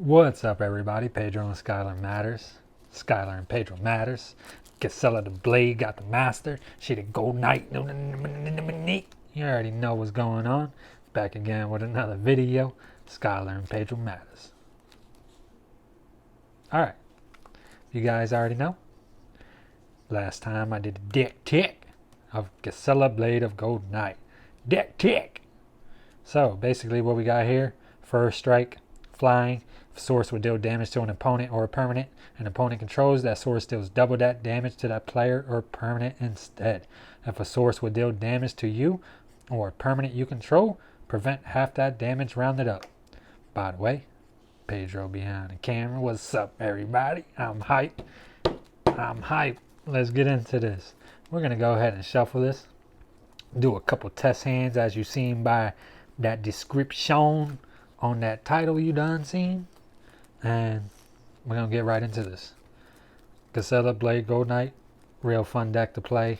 What's up, everybody? Pedro and Skylar matters. Skylar and Pedro matters. Gisela the Blade got the master. She the Goldknight. You already know what's going on. Back again with another video. Skylar and Pedro matters. Alright. You guys already know. Last time I did a deck tick of Gisela Blade of Goldknight. Deck tick. So basically what we got here. First strike. Flying. Source would deal damage to an opponent or a permanent. An opponent controls that source deals double that damage to that player or permanent instead. If a source would deal damage to you or a permanent you control, prevent half that damage rounded up. By the way, Pedro behind the camera. What's up, everybody? I'm hyped. Let's get into this. We're going to go ahead and shuffle this. Do a couple test hands as you seen by that description on that title you done seen. And we're going to get right into this. Gisela Blade Goldknight. Real fun deck to play.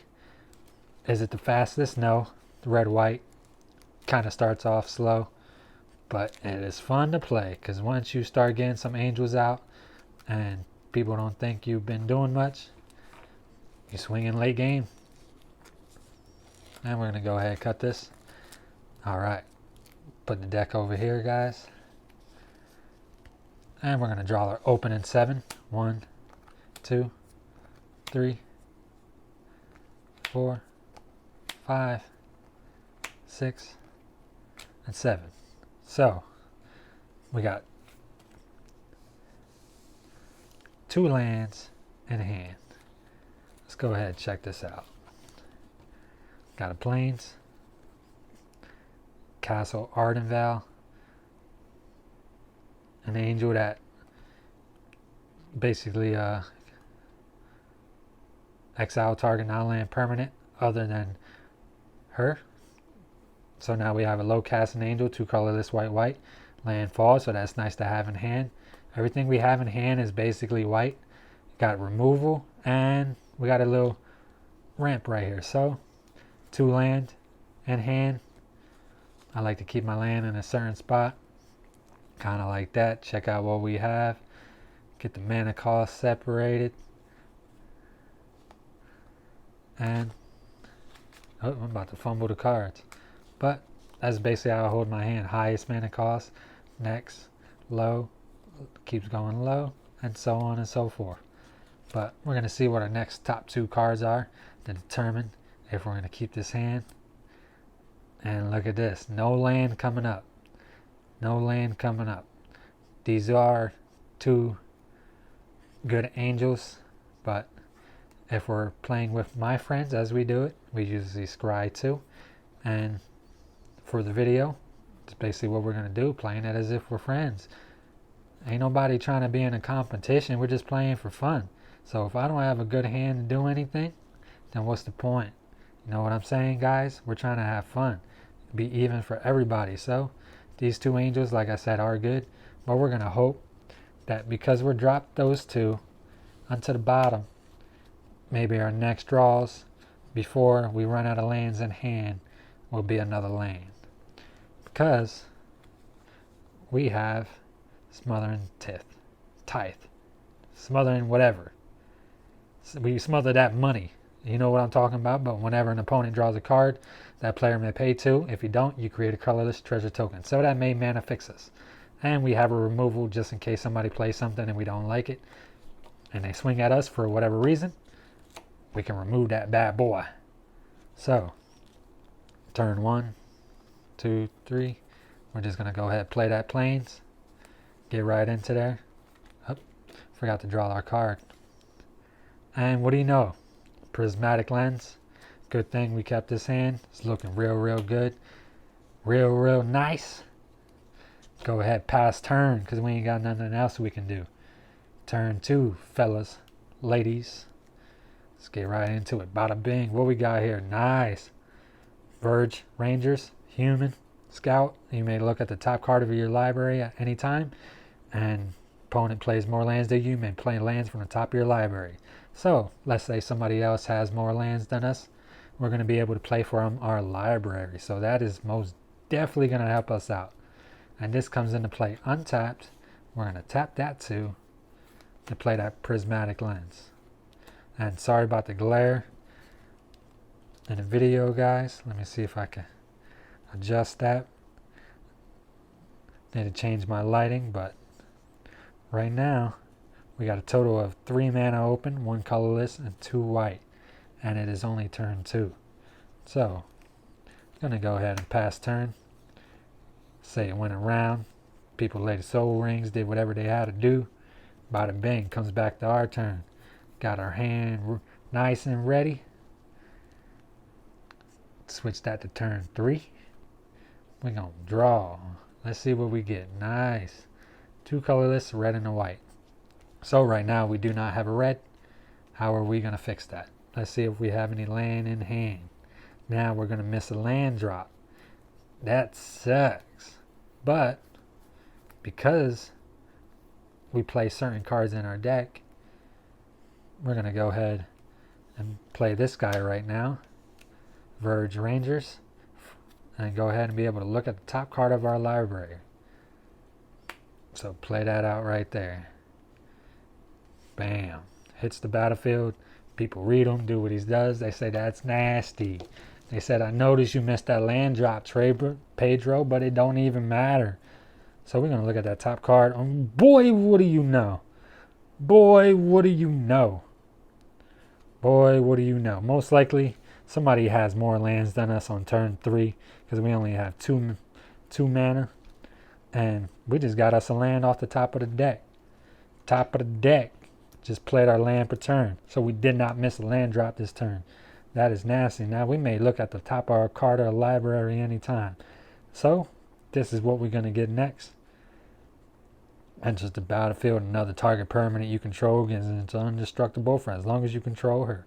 Is it the fastest? No. Red-white. Kind of starts off slow. But it is fun to play. Because once you start getting some angels out. And people don't think you've been doing much. You swing in late game. And we're going to go ahead and cut this. Alright. Put the deck over here, guys. And we're going to draw our opening 7. 1, 2, 3, 4, 5, 6, and 7. So, we got 2 lands in hand. Let's go ahead and check this out. Got a Plains, Castle Ardenval, an angel that basically exile target non-land permanent other than her. So now we have a low casting angel, 2 colorless white, landfall, so that's nice to have in hand. Everything we have in hand is basically white. Got removal, and we got a little ramp right here. So 2 land in hand. I like to keep my land in a certain spot. Kind of like that. Check out what we have. Get the mana cost separated. And I'm about to fumble the cards. But that's basically how I hold my hand. Highest mana cost. Next. Low. Keeps going low. And so on and so forth. But we're going to see what our next top 2 cards are to determine if we're going to keep this hand. And look at this. No land coming up. No land coming up. These are 2 good angels, but if we're playing with my friends as we do it, we usually scry 2. And for the video, it's basically what we're going to do, playing it as if we're friends. Ain't nobody trying to be in a competition, we're just playing for fun. So if I don't have a good hand to do anything, then what's the point? You know what I'm saying, guys? We're trying to have fun. Be even for everybody. So these 2 angels, like I said, are good. But we're going to hope that because we're dropped those 2 onto the bottom, maybe our next draws before we run out of lands in hand will be another land. Because we have Smothering Tithe. Smothering whatever. We smother that money. You know what I'm talking about? But whenever an opponent draws a card, that player may pay 2. If you don't, you create a colorless treasure token. So that may mana fix us. And we have a removal just in case somebody plays something and we don't like it. And they swing at us for whatever reason. We can remove that bad boy. So, turn 1, 2, 3. We're just going to go ahead and play that Plains. Get right into there. Oh, forgot to draw our card. And what do you know? Prismatic Lens. Good thing we kept this hand. It's looking real good. Real nice. Go ahead, pass turn, because we ain't got nothing else we can do. Turn 2, fellas, ladies. Let's get right into it. Bada bing. What we got here? Nice. Verge, Rangers, Human, Scout. You may look at the top card of your library at any time. And opponent plays more lands than you. May play lands from the top of your library. So, let's say somebody else has more lands than us. We're going to be able to play from our library. So that is most definitely going to help us out. And this comes into play untapped we're going to tap that 2 to play that prismatic lens. And sorry about the glare in the video, guys. Let me see if I can adjust that. Need to change my lighting, but right now we got a total of 3 mana open, 1 colorless, and 2 white, and it is only turn 2. So I'm gonna go ahead and pass turn. Say it went around, people laid soul rings, did whatever they had to do. Bada bing, comes back to our turn. Got our hand nice and ready. Switch that to turn 3. We're gonna draw. Let's see what we get. Nice. 2 colorless, red and a white. So right now we do not have a red. How are we going to fix that? Let's see if we have any land in hand. Now we're going to miss a land drop. That sucks. But because we play certain cards in our deck, we're going to go ahead and play this guy right now. Verge Rangers. And go ahead and be able to look at the top card of our library. So play that out right there. Bam. Hits the battlefield. People read him, do what he does. They say that's nasty. They said, I noticed you missed that land drop, Pedro, but it don't even matter. So we're going to look at that top card. Boy, what do you know? Boy, what do you know? Boy, what do you know? Most likely somebody has more lands than us on turn 3 because we only have two mana. And we just got us a land off the top of the deck. Top of the deck. Just played our land per turn. So we did not miss a land drop this turn. That is nasty. Now we may look at the top of our card or library anytime. So this is what we're going to get next. Enters the battlefield. Another target permanent you control is indestructible for as long as you control her.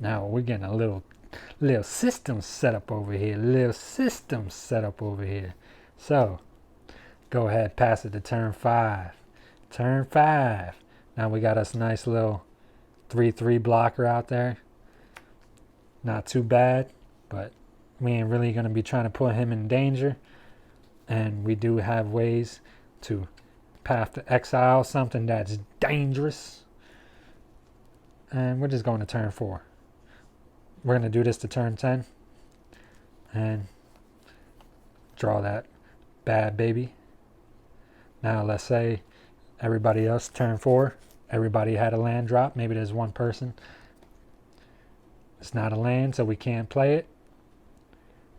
Now we're getting a little system set up over here. So go ahead, pass it to turn 5. Turn 5. Now we got us a nice little 3/3 blocker out there. Not too bad, but we ain't really going to be trying to put him in danger. And we do have ways to path to exile something that's dangerous. And we're just going to turn 4. We're going to do this to turn 10. And draw that bad baby. Now let's say everybody else turn 4. Everybody had a land drop. Maybe there's one person. It's not a land, so we can't play it.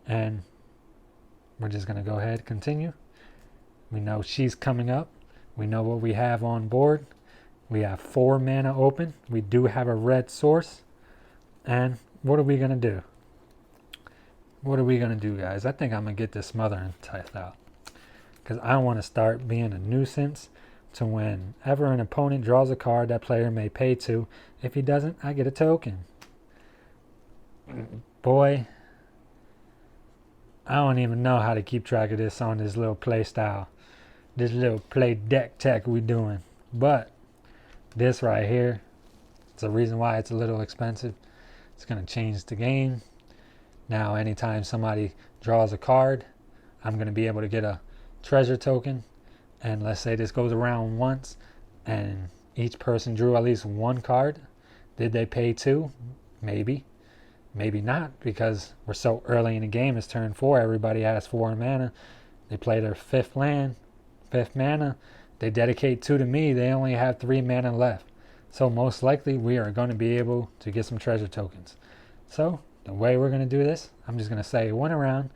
And we're just going to go ahead and continue. We know she's coming up. We know what we have on board. We have 4 mana open. We do have a red source. And what are we going to do? What are we going to do, guys? I think I'm going to get this smothering test out. Because I want to start being a nuisance to whenever an opponent draws a card that player may pay to. If he doesn't, I get a token. Boy, I don't even know how to keep track of this on this little play style. This little play deck tech we doing. But this right here, it's a reason why it's a little expensive. It's going to change the game. Now anytime somebody draws a card, I'm going to be able to get a treasure token. And let's say this goes around once and each person drew at least 1 card. Did they pay 2? Maybe. Maybe not, because we're so early in the game. It's turn 4. Everybody has 4 mana. They play their 5th land, 5th mana. They dedicate 2 to me. They only have 3 mana left. So most likely we are going to be able to get some treasure tokens. So the way we're going to do this, I'm just going to say it went around.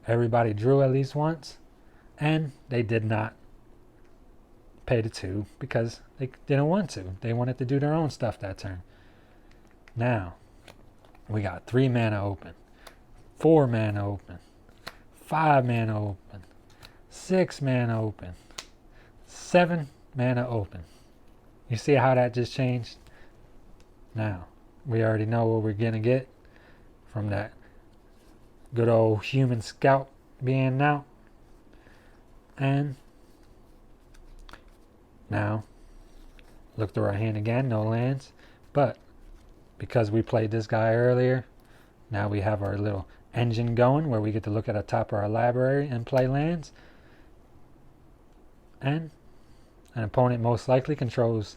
Everybody drew at least once. And they did not pay the 2 because they didn't want to. They wanted to do their own stuff that turn. Now, we got 3 mana open, 4 mana open, 5 mana open, 6 mana open, 7 mana open. You see how that just changed? Now, we already know what we're going to get from that good old human scout being out. And now, look through our hand again, no lands. But because we played this guy earlier, now we have our little engine going where we get to look at the top of our library and play lands. And An opponent most likely controls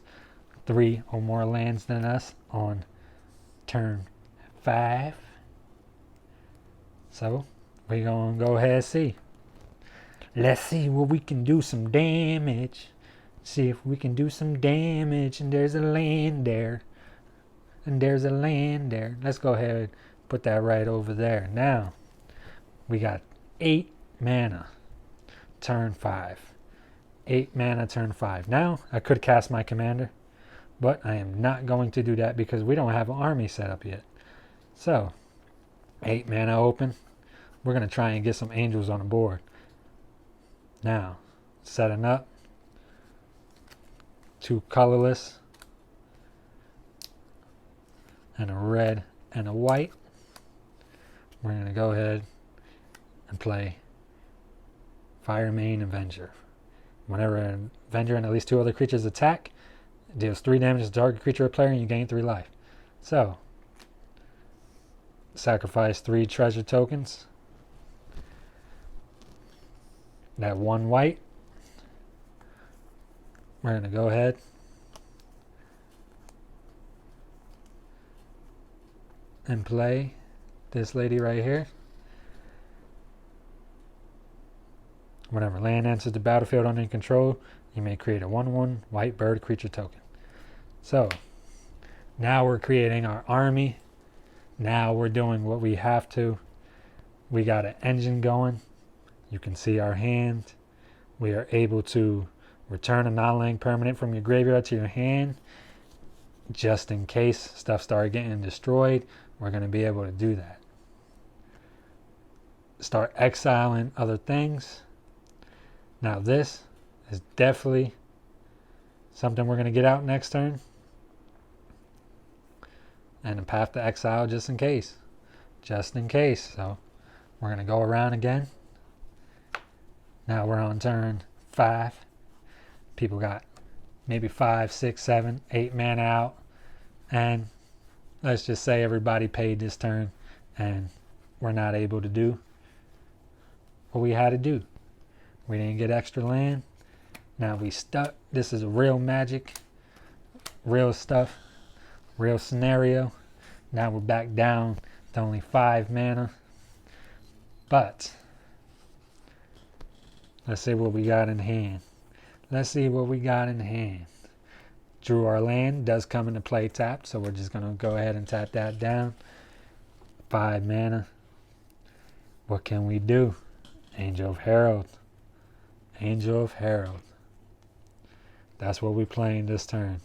3 or more lands than us on turn 5. So we're going to go ahead and see. Let's see what we can do some damage. See if we can do some damage. And there's a land there. And there's a land there. Let's go ahead and put that right over there. Now, we got 8 mana. Turn 5. 8 mana turn 5. Now, I could cast my commander. But I am not going to do that because we don't have an army set up yet. So, 8 mana open. We're going to try and get some angels on the board. Now, setting up. 2 colorless. And a red and a white. We're going to go ahead and play Firemane Avenger. Whenever an Avenger and at least 2 other creatures attack, it deals 3 damage to target creature or player and you gain 3 life. So, sacrifice 3 treasure tokens. That 1 white. We're going to go ahead and play this lady right here. Whenever land enters the battlefield under your control, you may create a 1/1 white bird creature token. So, now we're creating our army. Now we're doing what we have to. We got an engine going. You can see our hand. We are able to return a non-land permanent from your graveyard to your hand. Just in case stuff started getting destroyed, we're going to be able to do that. Start exiling other things. Now this is definitely something we're going to get out next turn. And a path to exile just in case. Just in case. So we're going to go around again. Now we're on turn 5. People got maybe 5, 6, 7, 8 mana out. And let's just say everybody paid this turn and we're not able to do what we had to do. We didn't get extra land. Now we stuck. This is real magic. Real stuff. Real scenario. Now we're back down to only 5 mana. But let's see what we got in hand. Let's see what we got in hand. Drew our land. Does come into play tapped. So we're just going to go ahead and tap that down. 5 mana. What can we do? Angel of Herald. Angel of Herald. That's what we're playing this turn.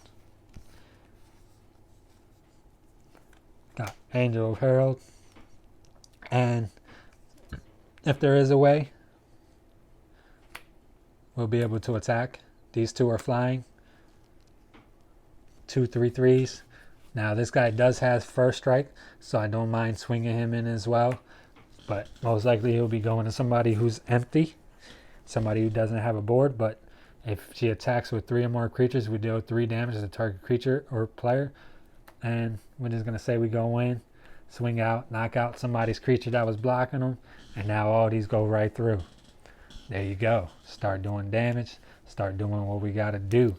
Got Angel of Herald. And if there is a way, we'll be able to attack. These 2 are flying. 2 3/3s. Now this guy does have first strike, so I don't mind swinging him in as well. But most likely he'll be going to somebody who's empty. Somebody who doesn't have a board. But if she attacks with 3 or more creatures, we deal 3 damage to the target creature or player. And we're just going to say we go in, swing out, knock out somebody's creature that was blocking them. And now all these go right through. There you go. Start doing damage. Start doing what we got to do.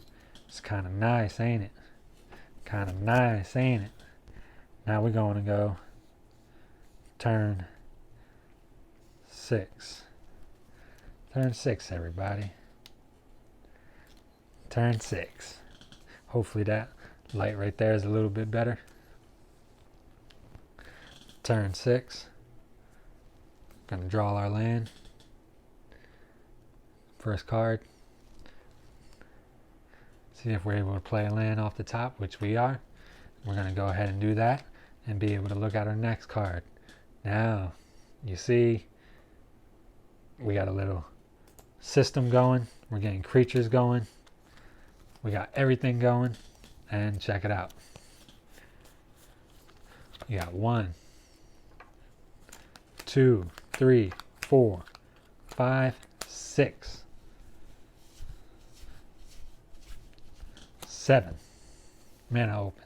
It's kind of nice, ain't it? Kind of nice, ain't it? Now we're going to go turn 6. Turn 6, everybody. Turn 6. Hopefully that light right there is a little bit better. Turn 6. Gonna draw our land. First card. See if we're able to play a land off the top, which we are. We're gonna go ahead and do that and be able to look at our next card. Now, you see, we got a little system going. We're getting creatures going. We got everything going. And check it out. You got 1, 2, 3, 4, 5, 6, 7 mana open.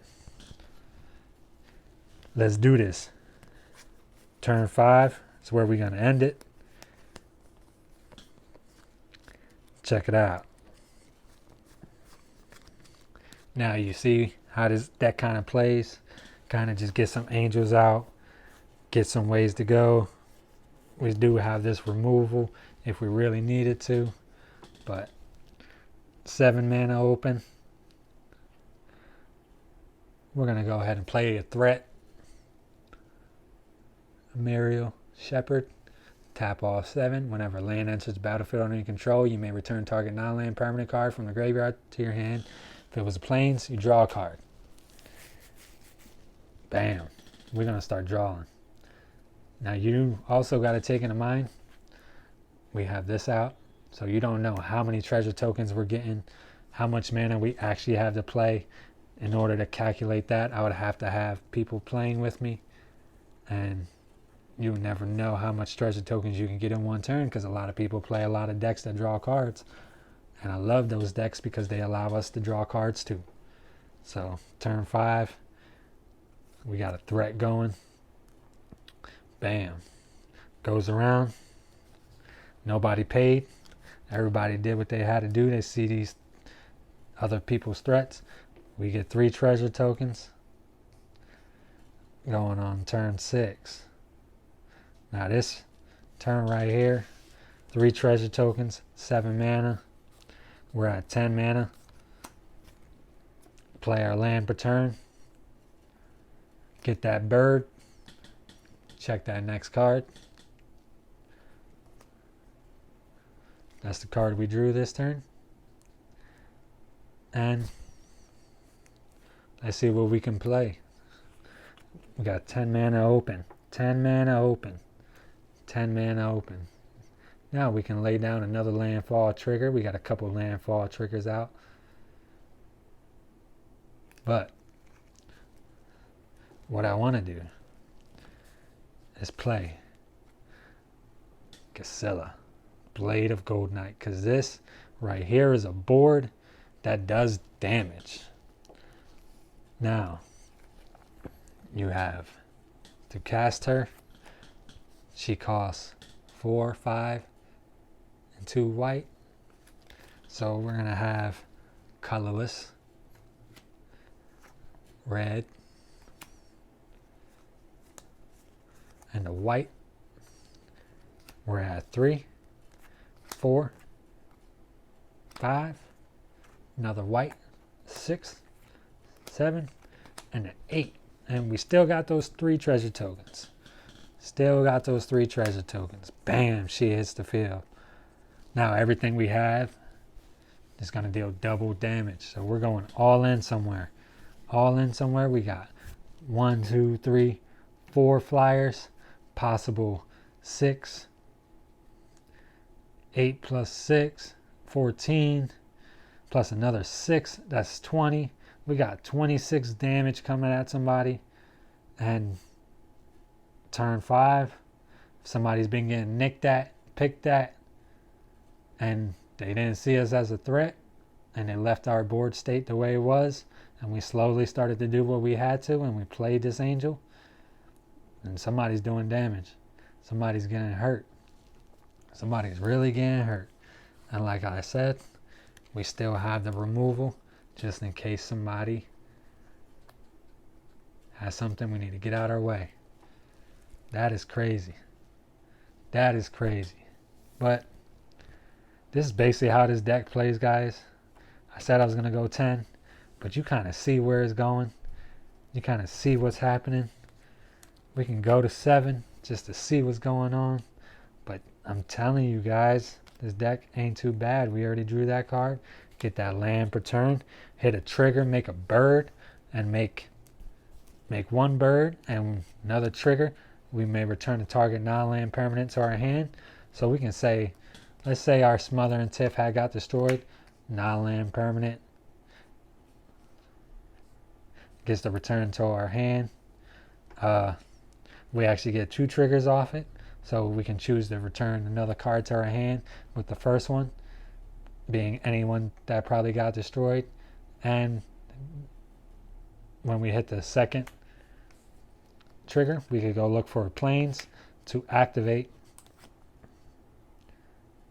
Let's do this. Turn 5 is where we're going to end it. Check it out. Now you see how this deck kind of plays. Kind of just get some angels out, get some ways to go. We do have this removal if we really needed to, but 7 mana open. We're going to go ahead and play a threat. Muriel Shepherd. Tap off 7. Whenever land enters the battlefield under your control, you may return target non-land permanent card from the graveyard to your hand. If it was a plains, you draw a card. Bam. We're going to start drawing. Now you also got to take into mind, we have this out, so you don't know how many treasure tokens we're getting, how much mana we actually have to play. In order to calculate that, I would have to have people playing with me, and you never know how much treasure tokens you can get in one turn, because a lot of people play a lot of decks that draw cards, and I love those decks because they allow us to draw cards too. So turn 5, we got a threat going. Bam. Goes around. Nobody paid. Everybody did what they had to do. They see these other people's threats. We get 3 treasure tokens. Going on turn 6. Now this turn right here, 3 treasure tokens, 7 mana. We're at 10 mana. Play our land per turn. Get that bird. Check that next card. That's the card we drew this turn. And let's see what we can play. We got 10 mana open. 10 mana open. 10 mana open. Now we can lay down another landfall trigger. We got a couple landfall triggers out. But what I want to do is play Gisela, Blade of Goldknight, because this right here is a board that does damage. Now you have to cast her. She costs 4, 5, and 2 white. So we're gonna have colorless, red, and a white. We're at 3, 4, 5, another white, 6, 7, and an 8. And we still got those 3 treasure tokens. Still got those 3 treasure tokens. Bam, she hits the field. Now everything we have is going to deal double damage. So we're going all in somewhere. All in somewhere. We got 1, 2, 3, 4 flyers. Possible 6. 8 plus 6, 14. Plus another 6, that's 20. We got 26 damage coming at somebody. And turn 5, if somebody's been getting nicked at, picked at, and they didn't see us as a threat, and they left our board state the way it was, and we slowly started to do what we had to, and we played this angel, and somebody's doing damage. Somebody's getting hurt. Somebody's really getting hurt. And like I said, we still have the removal just in case somebody has something we need to get out our way. That is crazy. That is crazy. But this is basically how this deck plays, guys. I said I was going to go 10, but you kind of see where it's going. You kind of see what's happening. We can go to 7 just to see what's going on. But I'm telling you guys, this deck ain't too bad. We already drew that card. Get that land per turn. Hit a trigger, make a bird, and make 1 bird and another trigger. We may return a target non-land permanent to our hand. So we can say, let's say our Smother and Tiff had got destroyed. Non-land permanent gets the return to our hand. We actually get 2 triggers off it. So we can choose to return another card to our hand, with the first one being anyone that probably got destroyed. And when we hit the second trigger, we could go look for planes to activate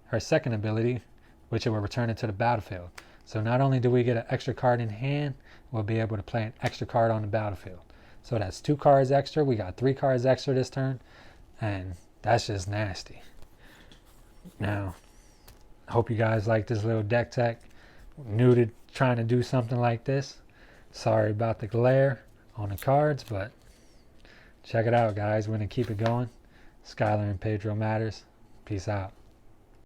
her second ability, which it will return it to the battlefield. So not only do we get an extra card in hand, we'll be able to play an extra card on the battlefield. So that's 2 cards extra. We got 3 cards extra this turn, and that's just nasty. Now, I hope you guys like this little deck tech. New to trying to do something like this. Sorry about the glare on the cards, but check it out, guys. We're going to keep it going. Skylar and Pedro matters. Peace out.